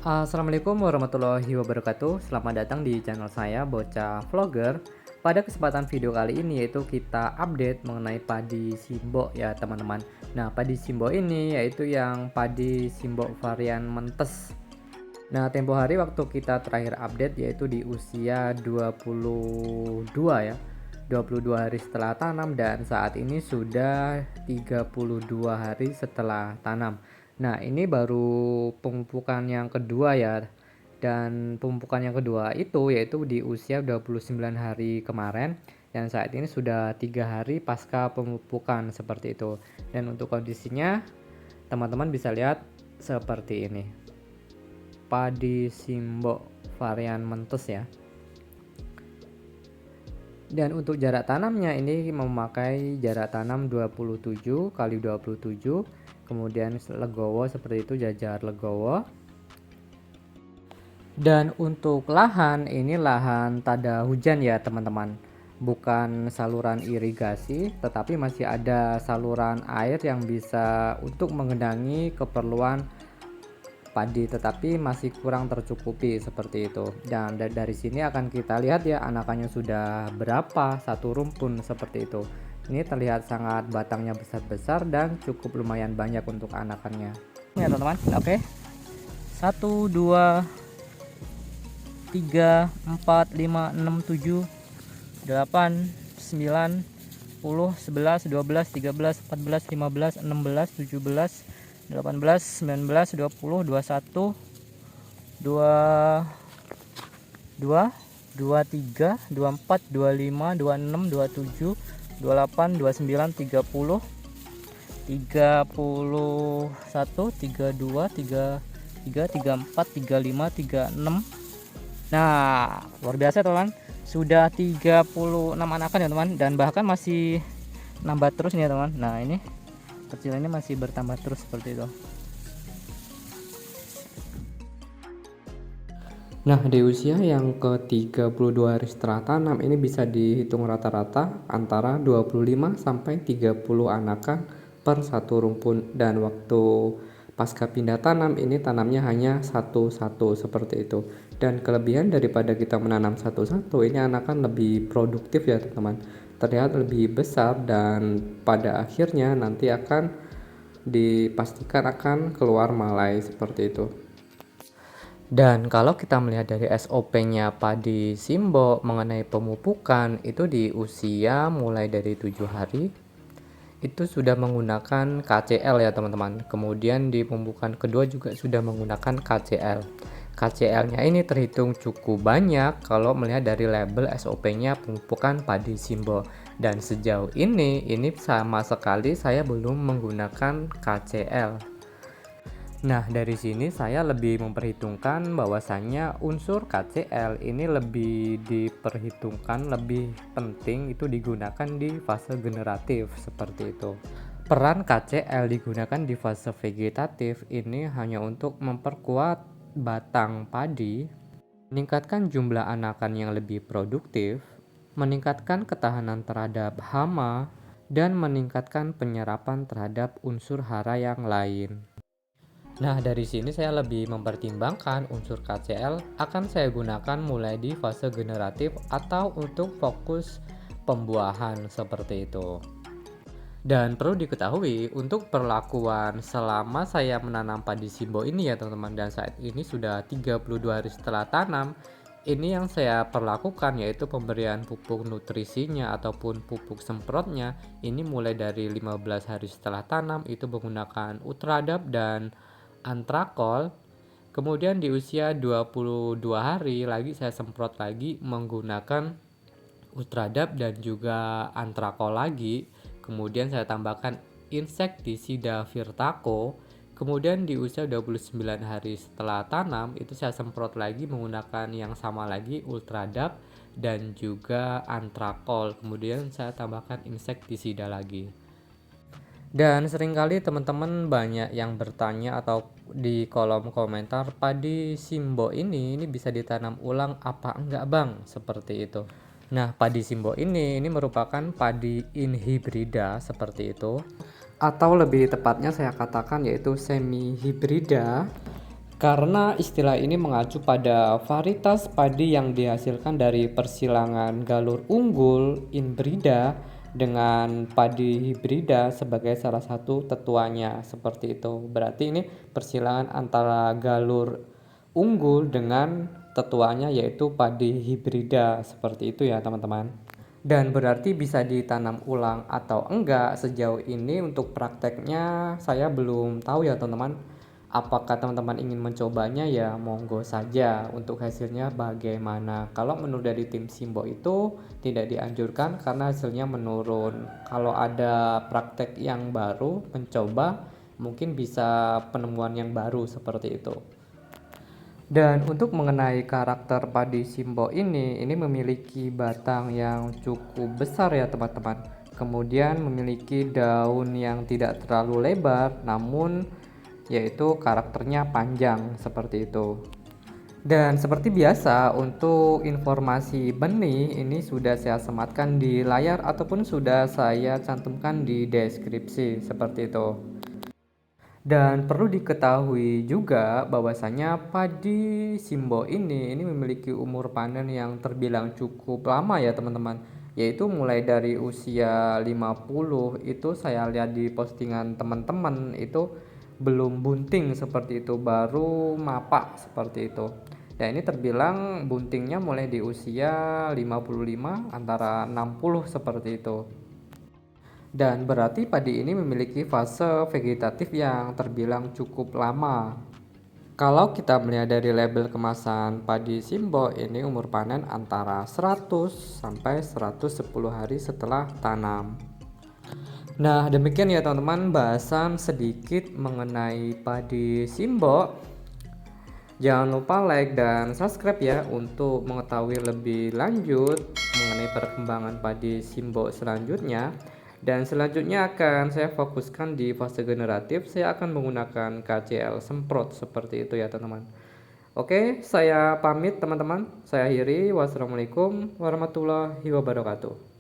Assalamualaikum warahmatullahi wabarakatuh. Selamat datang di channel saya Bocah Vlogger. Pada kesempatan video kali ini yaitu kita update mengenai padi Simbo ya teman-teman. Nah, padi Simbo ini yaitu yang padi Simbo varian mentes. Nah, tempo hari waktu kita terakhir update yaitu di usia 22 ya. 22 hari setelah tanam dan saat ini sudah 32 hari setelah tanam. Nah, ini baru pemupukan yang kedua ya. Dan pemupukan yang kedua itu yaitu di usia 29 hari kemarin dan saat ini sudah 3 hari pasca pemupukan seperti itu. Dan untuk kondisinya teman-teman bisa lihat seperti ini. Padi Simbo varian mentes ya. Dan untuk jarak tanamnya ini memakai jarak tanam 27 kali 27, kemudian legowo seperti itu, jajar legowo. Dan untuk lahan ini lahan tada hujan ya teman-teman, bukan saluran irigasi, tetapi masih ada saluran air yang bisa untuk mengendangi keperluan padi, tetapi masih kurang tercukupi seperti itu. Dan dari sini akan kita lihat ya anakannya sudah berapa satu rumpun seperti itu. Ini terlihat sangat batangnya besar-besar dan cukup lumayan banyak untuk anakannya ya teman-teman. Oke, 1 2 3 4 5 6 7 8 9 10 11 12 13 14 15 16 17 18 19 20 21 22 23 24 25 26 27 28 29 30 31 32 33 34 35 36. Nah, luar biasa teman, sudah 36 anakan ya teman, dan bahkan masih nambah terus nih ya teman. Nah, ini kecil ini masih bertambah terus seperti itu. Nah, di usia yang ke-32 hari setelah tanam ini bisa dihitung rata-rata antara 25 sampai 30 anakan per satu rumpun, dan waktu pasca pindah tanam ini tanamnya hanya satu-satu seperti itu. Dan kelebihan daripada kita menanam satu-satu ini anakan lebih produktif ya teman-teman, terlihat lebih besar dan pada akhirnya nanti akan dipastikan akan keluar malai seperti itu. Dan kalau kita melihat dari SOP-nya padi Simbo mengenai pemupukan itu di usia mulai dari 7 hari itu sudah menggunakan KCL ya teman-teman. Kemudian di pemupukan kedua juga sudah menggunakan KCL. KCL-nya ini terhitung cukup banyak kalau melihat dari label SOP-nya pemupukan padi Simbo. Dan sejauh ini sama sekali saya belum menggunakan KCL. Nah, dari sini saya lebih memperhitungkan bahwasannya unsur KCL ini lebih diperhitungkan, lebih penting itu digunakan di fase generatif seperti itu. Peran KCL digunakan di fase vegetatif ini hanya untuk memperkuat batang padi, meningkatkan jumlah anakan yang lebih produktif, meningkatkan ketahanan terhadap hama, dan meningkatkan penyerapan terhadap unsur hara yang lain. Nah, dari sini saya lebih mempertimbangkan unsur KCL akan saya gunakan mulai di fase generatif atau untuk fokus pembuahan seperti itu. Dan perlu diketahui untuk perlakuan selama saya menanam padi Simbo ini ya teman-teman, dan saat ini sudah 32 hari setelah tanam, ini yang saya perlakukan yaitu pemberian pupuk nutrisinya ataupun pupuk semprotnya ini mulai dari 15 hari setelah tanam itu menggunakan Ultradap dan Antrakol. Kemudian di usia 22 hari lagi saya semprot lagi menggunakan Ultradap dan juga Antrakol lagi. Kemudian saya tambahkan Insektisida Virtaco. Kemudian di usia 29 hari setelah tanam itu saya semprot lagi menggunakan yang sama lagi, Ultradap dan juga Antrakol. Kemudian saya tambahkan insektisida lagi. Dan seringkali teman-teman banyak yang bertanya atau di kolom komentar, padi Simbo ini bisa ditanam ulang apa enggak bang? Seperti itu. Nah, padi Simbo ini merupakan padi inhibrida seperti itu, atau lebih tepatnya saya katakan yaitu semi hibrida, karena istilah ini mengacu pada varietas padi yang dihasilkan dari persilangan galur unggul inbrida dengan padi hibrida sebagai salah satu tetuanya, seperti itu. Berarti ini persilangan antara galur unggul dengan tetuanya yaitu padi hibrida, seperti itu ya teman-teman. Dan berarti bisa ditanam ulang atau enggak, sejauh ini untuk prakteknya saya belum tahu ya teman-teman. Apakah teman-teman ingin mencobanya, ya monggo saja. Untuk hasilnya bagaimana? Kalau menurut dari tim Simbo itu tidak dianjurkan karena hasilnya menurun. Kalau ada praktek yang baru mencoba, mungkin bisa penemuan yang baru seperti itu. Dan untuk mengenai karakter padi Simbo ini memiliki batang yang cukup besar ya teman-teman. Kemudian memiliki daun yang tidak terlalu lebar, namun yaitu karakternya panjang seperti itu. Dan seperti biasa, untuk informasi benih ini sudah saya sematkan di layar ataupun sudah saya cantumkan di deskripsi seperti itu. Dan perlu diketahui juga bahwasanya padi Simbo ini memiliki umur panen yang terbilang cukup lama ya teman-teman. Yaitu mulai dari usia 50, itu saya lihat di postingan teman-teman itu belum bunting seperti itu, baru mapak seperti itu. Dan ini terbilang buntingnya mulai di usia 55 antara 60 seperti itu. Dan berarti padi ini memiliki fase vegetatif yang terbilang cukup lama. Kalau kita melihat dari label kemasan padi Simbo ini umur panen antara 100 sampai 110 hari setelah tanam. Nah, demikian ya teman-teman bahasan sedikit mengenai padi Simbo. Jangan lupa like dan subscribe ya untuk mengetahui lebih lanjut mengenai perkembangan padi Simbo selanjutnya. Dan selanjutnya akan saya fokuskan di fase generatif. Saya akan menggunakan KCL semprot seperti itu ya teman-teman. Oke, saya pamit teman-teman. Saya akhiri. Wassalamualaikum warahmatullahi wabarakatuh.